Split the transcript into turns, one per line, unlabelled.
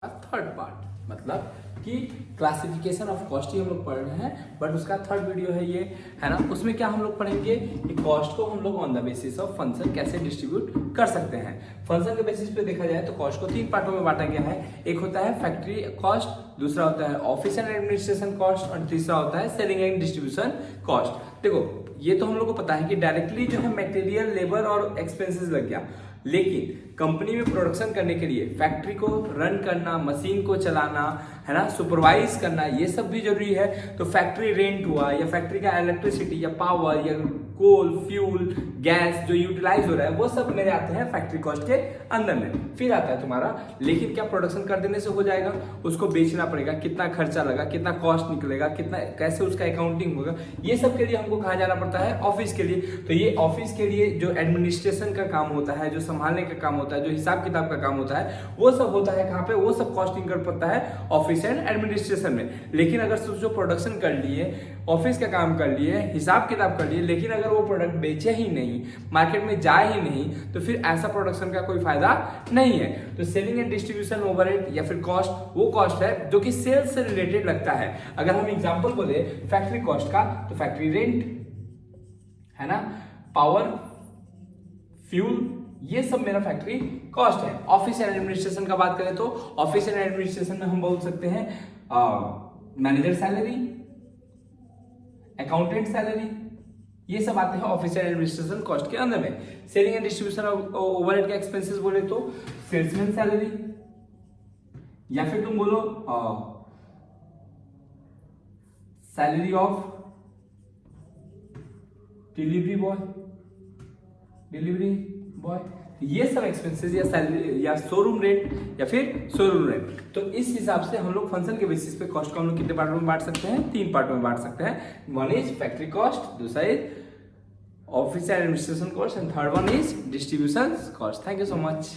Third part, मतलब कि classification of cost ही हम लोग पढ़ रहे हैं, बट उसका थर्ड वीडियो है ये, है ना। उसमें क्या हम लोग पढ़ेंगे कि कॉस्ट को हम लोग on the basis of function कैसे डिस्ट्रीब्यूट कर सकते हैं। फंक्शन के बेसिस पे देखा जाए तो कॉस्ट को 3 पार्टों में बांटा गया है। एक होता है फैक्ट्री कॉस्ट, दूसरा होता है ऑफिस एंड एडमिनिस्ट्रेशन कॉस्ट, और तीसरा होता है सेलिंग एंड डिस्ट्रीब्यूशन कॉस्ट। देखो ये तो हम लोग को पता है कि डायरेक्टली जो है मटेरियल, लेबर और एक्सपेंसेस लग गया, लेकिन कंपनी में प्रोडक्शन करने के लिए फैक्ट्री को रन करना, मशीन को चलाना, है ना, सुपरवाइज करना, ये सब भी जरूरी है। तो फैक्ट्री रेंट हुआ, या फैक्ट्री का इलेक्ट्रिसिटी या पावर या कोल, फ्यूल, गैस जो यूटिलाइज हो रहा है, वो सब मेरे आते हैं फैक्ट्री कॉस्ट के अंदर में। फिर आता है तुम्हारा, लेकिन क्या प्रोडक्शन कर देने से हो जाएगा? उसको बेचना पड़ेगा, कितना खर्चा लगा, कितना कॉस्ट निकलेगा, कितना कैसे उसका अकाउंटिंग होगा, ये सब के लिए हमको कहाँ जाना पड़ता है? ऑफिस के लिए। तो ये ऑफिस के लिए जो एडमिनिस्ट्रेशन का काम होता है, जो संभालने का काम होता है, जो हिसाब किताब का काम होता है, वो सब होता है कहाँ पे? वो सब कॉस्टिंग कर पड़ता है ऑफिस एंड एडमिनिस्ट्रेशन में। लेकिन अगर सोचो प्रोडक्शन कर लिए, ऑफिस का काम कर लिए, हिसाब किताब कर लिए, लेकिन अगर वो प्रोडक्ट बेचे ही नहीं, मार्केट में जाए ही नहीं, तो फिर ऐसा प्रोडक्शन का कोई फायदा नहीं है। तो सेलिंग एंड डिस्ट्रीब्यूशन ओवरहेड या फिर कॉस्ट, वो कॉस्ट है जो कि सेल्स से रिलेटेड लगता है। अगर हम एग्जांपल बोले फैक्ट्री कॉस्ट का, तो फैक्ट्री रेंट, है ना, पावर, फ्यूल, ये सब मेरा फैक्ट्री कॉस्ट है। ऑफिस एंड एडमिनिस्ट्रेशन का बात करें तो ऑफिस एंड एडमिनिस्ट्रेशन में हम बोल सकते हैं मैनेजर सैलरी, अकाउंटेंट सैलरी, ये सब आते हैं ऑफिस एंड एडमिनिस्ट्रेशन कॉस्ट के अंदर में। सेलिंग एंड डिस्ट्रीब्यूशन ओवरहेड के एक्सपेंसेस बोले तो सेल्समैन सैलरी, या फिर तुम बोलो सैलरी ऑफ डिलीवरी बॉय, ये सब एक्सपेंसेस या सैलरी या शोरूम रेंट या फिर शोरूम रेंट। तो इस हिसाब से हम लोग फंक्शन के बेसिस पे कॉस्ट को हम लोग कितने पार्टों में बांट सकते हैं? 3 पार्टों में बांट सकते हैं। वन इज फैक्ट्री कॉस्ट, दूसरा is office and administration cost, and third one is distribution cost. Thank you so much.